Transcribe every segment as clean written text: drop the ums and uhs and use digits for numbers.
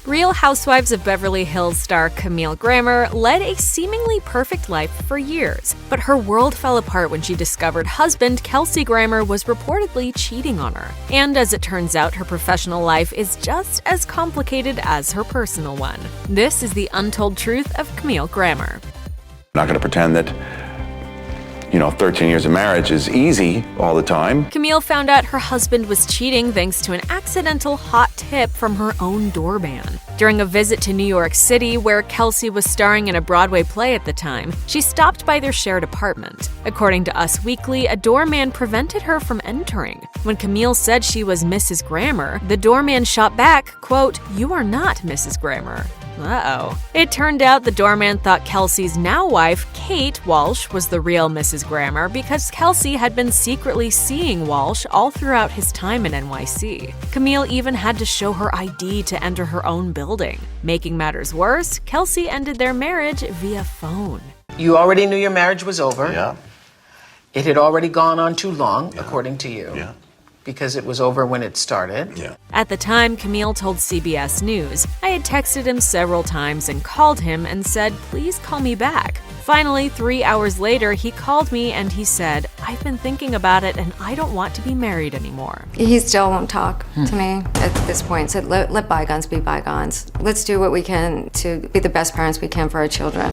Real Housewives of Beverly Hills star Camille Grammer led a seemingly perfect life for years, but her world fell apart when she discovered husband Kelsey Grammer was reportedly cheating on her. And as it turns out, her professional life is just as complicated as her personal one. This is the untold truth of Camille Grammer. I'm not going to pretend that 13 years of marriage is easy all the time. Camille found out her husband was cheating thanks to an accidental hot tip from her own doorman. During a visit to New York City, where Kelsey was starring in a Broadway play at the time, she stopped by their shared apartment. According to Us Weekly, a doorman prevented her from entering. When Camille said she was Mrs. Grammer, the doorman shot back, quote, "You are not Mrs. Grammer." Uh-oh. It turned out the doorman thought Kelsey's now wife, Kate Walsh, was the real Mrs. Grammer because Kelsey had been secretly seeing Walsh all throughout his time in NYC. Camille even had to show her ID to enter her own building. Making matters worse, Kelsey ended their marriage via phone. You already knew your marriage was over. Yeah. It had already gone on too long, according to you. Yeah. Because it was over when it started. Yeah. At the time, Camille told CBS News, "I had texted him several times and called him and said, 'Please call me back.' Finally, 3 hours later, he called me and he said, 'I've been thinking about it and I don't want to be married anymore.'" He still won't talk to me at this point. Said, let bygones be bygones. Let's do what we can to be the best parents we can for our children.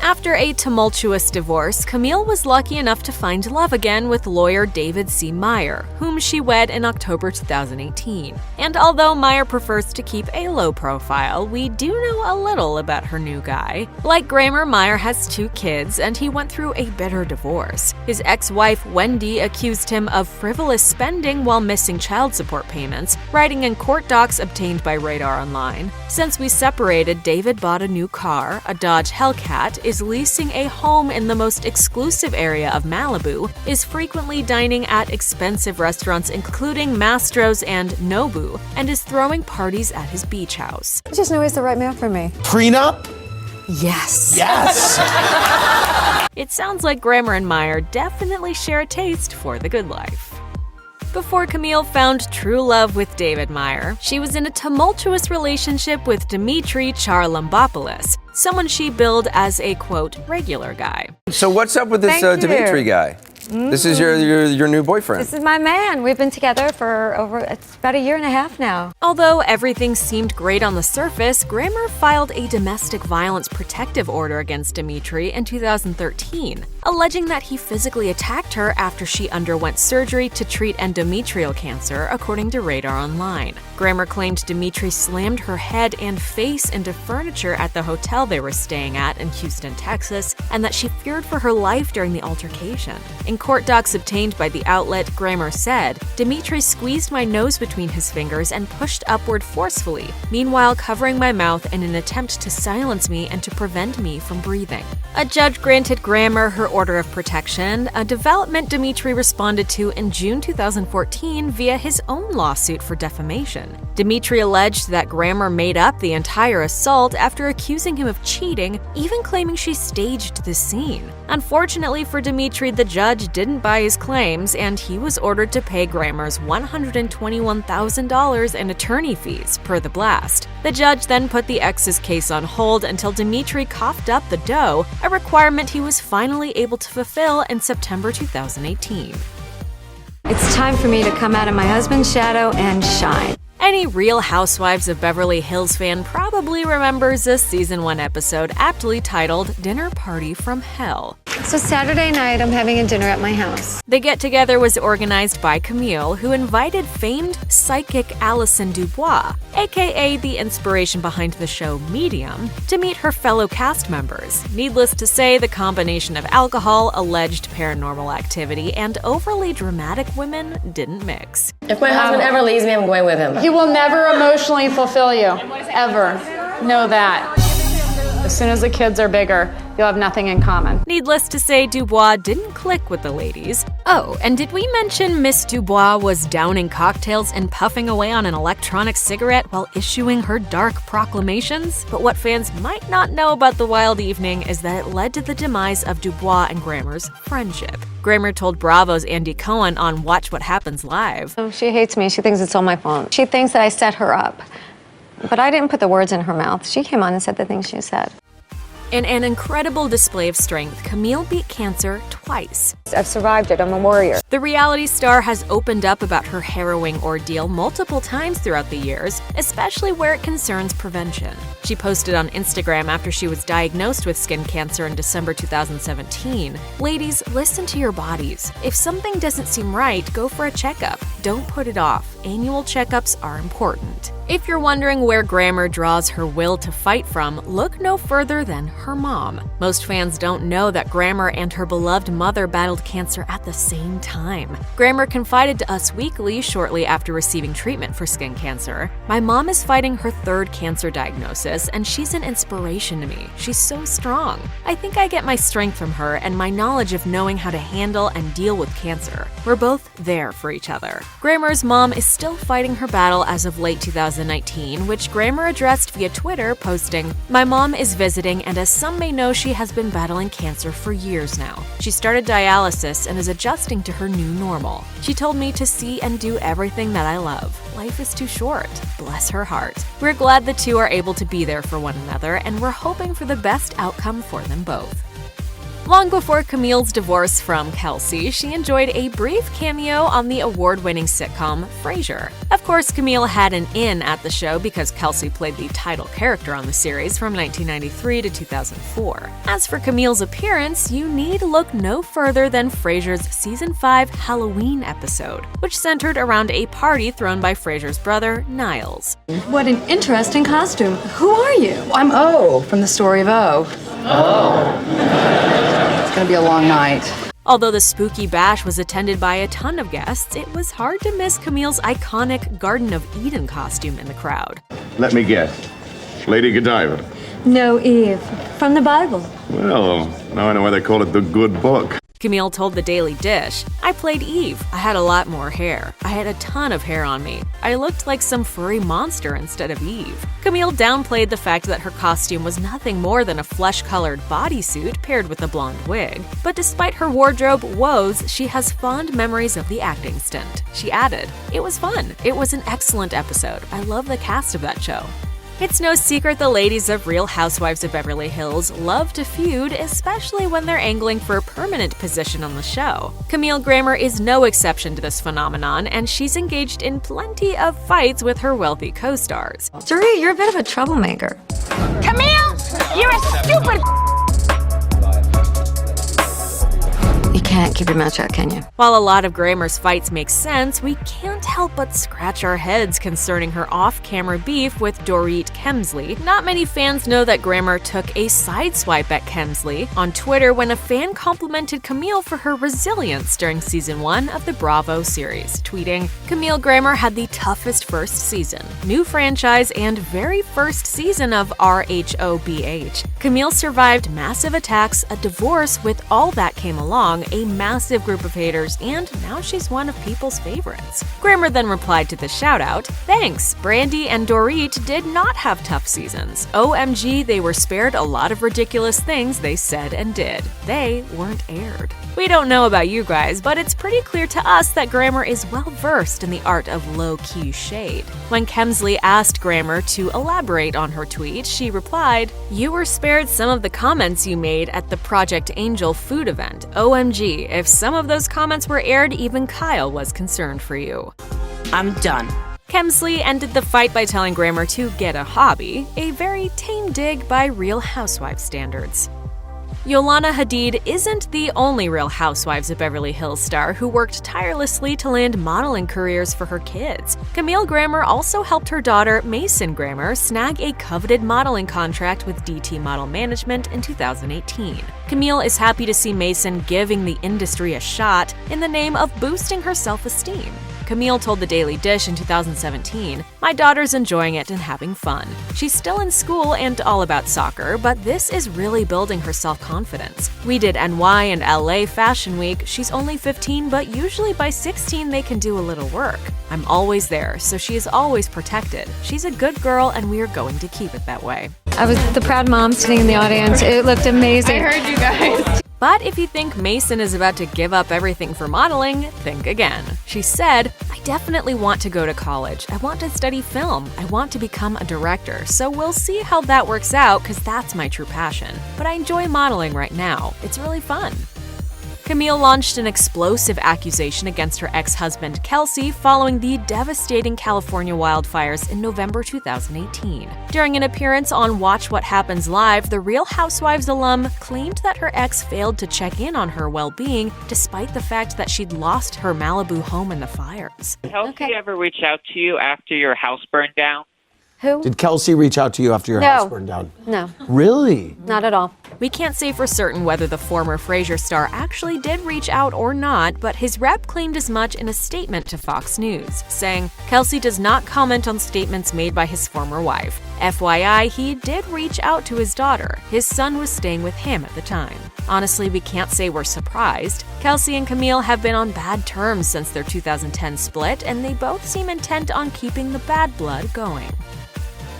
After a tumultuous divorce, Camille was lucky enough to find love again with lawyer David C. Meyer, whom she wed in October 2018. And although Meyer prefers to keep a low profile, we do know a little about her new guy. Like Grammer, Meyer has 2 kids, and he went through a bitter divorce. His ex-wife, Wendy, accused him of frivolous spending while missing child support payments, writing in court docs obtained by Radar Online. Since we separated, David bought a new car, a Dodge Hellcat, is leasing a home in the most exclusive area of Malibu, is frequently dining at expensive restaurants including Mastro's and Nobu, and is throwing parties at his beach house. I just know he's the right man for me. Prenup? Yes. Yes! It sounds like Grammer and Meyer definitely share a taste for the good life. Before Camille found true love with David Meyer, she was in a tumultuous relationship with Dimitri Charalambopoulos, someone she billed as a, quote, regular guy. So what's up with this Thank you. Dimitri guy? This is your new boyfriend. This is my man. We've been together for it's about a year and a half now. Although everything seemed great on the surface, Grammer filed a domestic violence protective order against Dimitri in 2013, alleging that he physically attacked her after she underwent surgery to treat endometrial cancer, according to Radar Online. Grammer claimed Dimitri slammed her head and face into furniture at the hotel they were staying at in Houston, Texas, and that she feared for her life during the altercation. In court docs obtained by the outlet, Grammer said, "Dimitri squeezed my nose between his fingers and pushed upward forcefully, meanwhile covering my mouth in an attempt to silence me and to prevent me from breathing." A judge granted Grammer her order of protection, a development Dimitri responded to in June 2014 via his own lawsuit for defamation. Dimitri alleged that Grammer made up the entire assault after accusing him of cheating, even claiming she staged the scene. Unfortunately for Dimitri, the judge didn't buy his claims, and he was ordered to pay Grammer's $121,000 in attorney fees, per the blast. The judge then put the ex's case on hold until Dimitri coughed up the dough, a requirement he was finally able to fulfill in September 2018. It's time for me to come out of my husband's shadow and shine. Any Real Housewives of Beverly Hills fan probably remembers a Season 1 episode aptly titled Dinner Party from Hell. So Saturday night, I'm having a dinner at my house. The get-together was organized by Camille, who invited famed psychic Alison Dubois, aka the inspiration behind the show Medium, to meet her fellow cast members. Needless to say, the combination of alcohol, alleged paranormal activity, and overly dramatic women didn't mix. If my husband ever leaves me, I'm going with him. He will never emotionally fulfill you, ever. Know that. As soon as the kids are bigger, you'll have nothing in common. Needless to say, Dubois didn't click with the ladies. Oh, and did we mention Miss Dubois was downing cocktails and puffing away on an electronic cigarette while issuing her dark proclamations? But what fans might not know about the wild evening is that it led to the demise of Dubois and Grammer's friendship. Grammer told Bravo's Andy Cohen on Watch What Happens Live. Oh, she hates me. She thinks it's all my fault. She thinks that I set her up. But I didn't put the words in her mouth. She came on and said the things she said. In an incredible display of strength, Camille beat cancer twice. I've survived it. I'm a warrior. The reality star has opened up about her harrowing ordeal multiple times throughout the years, especially where it concerns prevention. She posted on Instagram after she was diagnosed with skin cancer in December 2017. Ladies, listen to your bodies. If something doesn't seem right, go for a checkup. Don't put it off. Annual checkups are important. If you're wondering where Grammer draws her will to fight from, look no further than her mom. Most fans don't know that Grammer and her beloved mother battled cancer at the same time. Grammer confided to Us Weekly shortly after receiving treatment for skin cancer, "My mom is fighting her third cancer diagnosis, and she's an inspiration to me. She's so strong. I think I get my strength from her and my knowledge of knowing how to handle and deal with cancer. We're both there for each other." Grammer's mom is still fighting her battle as of late 2019, which Grammer addressed via Twitter, posting, "My mom is visiting, and as some may know, she has been battling cancer for years now. She started dialysis and is adjusting to her new normal. She told me to see and do everything that I love. Life is too short. Bless her heart." We're glad the two are able to be there for one another, and we're hoping for the best outcome for them both. Long before Camille's divorce from Kelsey, she enjoyed a brief cameo on the award-winning sitcom Frasier. Of course, Camille had an in at the show because Kelsey played the title character on the series from 1993 to 2004. As for Camille's appearance, you need look no further than Frasier's Season 5 Halloween episode, which centered around a party thrown by Frasier's brother, Niles. What an interesting costume. Who are you? I'm O from the story of O. It's gonna be a long night. Although the spooky bash was attended by a ton of guests, it was hard to miss Camille's iconic Garden of Eden costume in the crowd. Let me guess. Lady Godiva. No, Eve. From the Bible. Well, now I know why they call it the good book. Camille told The Daily Dish, "I played Eve. I had a lot more hair. I had a ton of hair on me. I looked like some furry monster instead of Eve." Camille downplayed the fact that her costume was nothing more than a flesh-colored bodysuit paired with a blonde wig. But despite her wardrobe woes, she has fond memories of the acting stint. She added, "It was fun. It was an excellent episode. I love the cast of that show." It's no secret the ladies of Real Housewives of Beverly Hills love to feud, especially when they're angling for a permanent position on the show. Camille Grammer is no exception to this phenomenon, and she's engaged in plenty of fights with her wealthy co-stars. Dorit, you're a bit of a troublemaker. Camille, you're a stupid. You can't keep your mouth shut, can you? While a lot of Grammer's fights make sense, we can't help but scratch our heads concerning her off-camera beef with Dorit Kemsley. Not many fans know that Grammer took a sideswipe at Kemsley on Twitter when a fan complimented Camille for her resilience during Season 1 of the Bravo series, tweeting, "Camille Grammer had the toughest first season, new franchise, and very first season of RHOBH. Camille survived massive attacks, a divorce with all that came along, a massive group of haters, and now she's one of people's favorites." Grammer then replied to the shout-out, "Thanks, Brandy and Dorit did not have tough seasons. OMG, they were spared a lot of ridiculous things they said and did. They weren't aired." We don't know about you guys, but it's pretty clear to us that Grammer is well-versed in the art of low-key shade. When Kemsley asked Grammer to elaborate on her tweet, she replied, "You were spared some of the comments you made at the Project Angel food event. OMG, if some of those comments were aired, even Kyle was concerned for you." I'm done. Kemsley ended the fight by telling Grammer to get a hobby, a very tame dig by Real Housewives standards. Yolanda Hadid isn't the only Real Housewives of Beverly Hills star who worked tirelessly to land modeling careers for her kids. Camille Grammer also helped her daughter, Mason Grammer, snag a coveted modeling contract with DT Model Management in 2018. Camille is happy to see Mason giving the industry a shot in the name of boosting her self-esteem. Camille told The Daily Dish in 2017, "My daughter's enjoying it and having fun. She's still in school and all about soccer, but this is really building her self-confidence. We did NY and LA Fashion Week. She's only 15, but usually by 16 they can do a little work. I'm always there, so she is always protected. She's a good girl and we are going to keep it that way." I was the proud mom sitting in the audience. It looked amazing. I heard you guys. But if you think Mason is about to give up everything for modeling, think again. She said, "I definitely want to go to college. I want to study film. I want to become a director. So we'll see how that works out because that's my true passion. But I enjoy modeling right now. It's really fun." Camille launched an explosive accusation against her ex-husband Kelsey following the devastating California wildfires in November 2018. During an appearance on Watch What Happens Live, the Real Housewives alum claimed that her ex failed to check in on her well-being despite the fact that she'd lost her Malibu home in the fires. Kelsey ever reach out to you after your house burned down? Who? Did Kelsey reach out to you after your house burned down? No. Really? Not at all. We can't say for certain whether the former Frasier star actually did reach out or not, but his rep claimed as much in a statement to Fox News, saying, "Kelsey does not comment on statements made by his former wife. FYI, he did reach out to his daughter. His son was staying with him at the time. Honestly, we can't say we're surprised. Kelsey and Camille have been on bad terms since their 2010 split, and they both seem intent on keeping the bad blood going."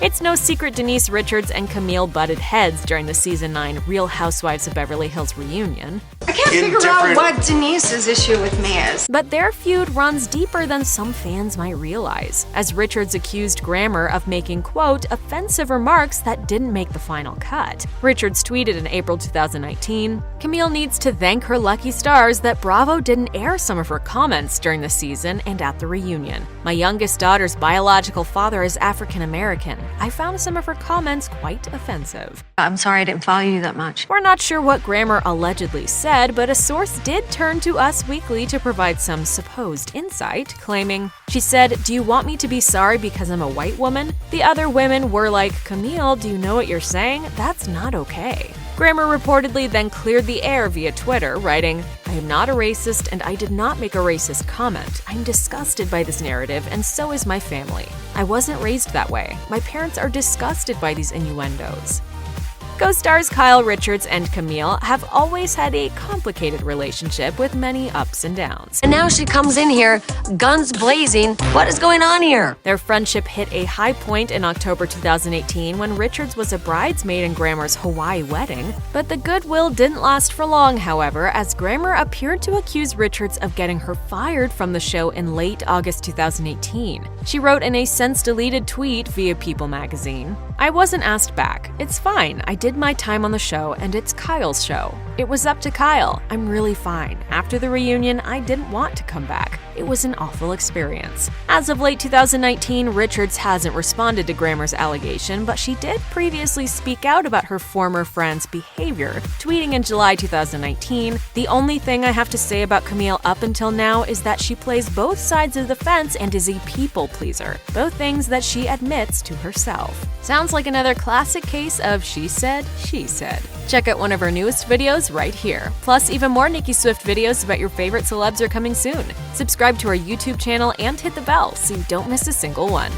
It's no secret Denise Richards and Camille butted heads during the Season 9 Real Housewives of Beverly Hills reunion. I can't figure out what Denise's issue with me is. But their feud runs deeper than some fans might realize, as Richards accused Grammer of making, quote, offensive remarks that didn't make the final cut. Richards tweeted in April 2019, "Camille needs to thank her lucky stars that Bravo didn't air some of her comments during the season and at the reunion. My youngest daughter's biological father is African American. I found some of her comments quite offensive." I'm sorry I didn't follow you that much. We're not sure what Grammer allegedly said, but a source did turn to Us Weekly to provide some supposed insight, claiming, she said, "Do you want me to be sorry because I'm a white woman?" The other women were like, "Camille, do you know what you're saying? That's not okay." Grammer reportedly then cleared the air via Twitter, writing, "I am not a racist and I did not make a racist comment. I'm disgusted by this narrative and so is my family. I wasn't raised that way. My parents are disgusted by these innuendos." Co-stars Kyle Richards and Camille have always had a complicated relationship with many ups and downs. And now she comes in here, guns blazing. What is going on here? Their friendship hit a high point in October 2018 when Richards was a bridesmaid in Grammer's Hawaii wedding. But the goodwill didn't last for long, however, as Grammer appeared to accuse Richards of getting her fired from the show in late August 2018. She wrote in a since-deleted tweet via People magazine, "I wasn't asked back. It's fine. I did my time on the show, and it's Kyle's show. It was up to Kyle. I'm really fine. After the reunion, I didn't want to come back. It was an awful experience." As of late 2019, Richards hasn't responded to Grammer's allegation, but she did previously speak out about her former friend's behavior, tweeting in July 2019, "The only thing I have to say about Camille up until now is that she plays both sides of the fence and is a people pleaser, both things that she admits to herself." Sounds like another classic case of she said, she said. Check out one of our newest videos right here. Plus, even more Nicki Swift videos about your favorite celebs are coming soon. Subscribe to our YouTube channel and hit the bell so you don't miss a single one.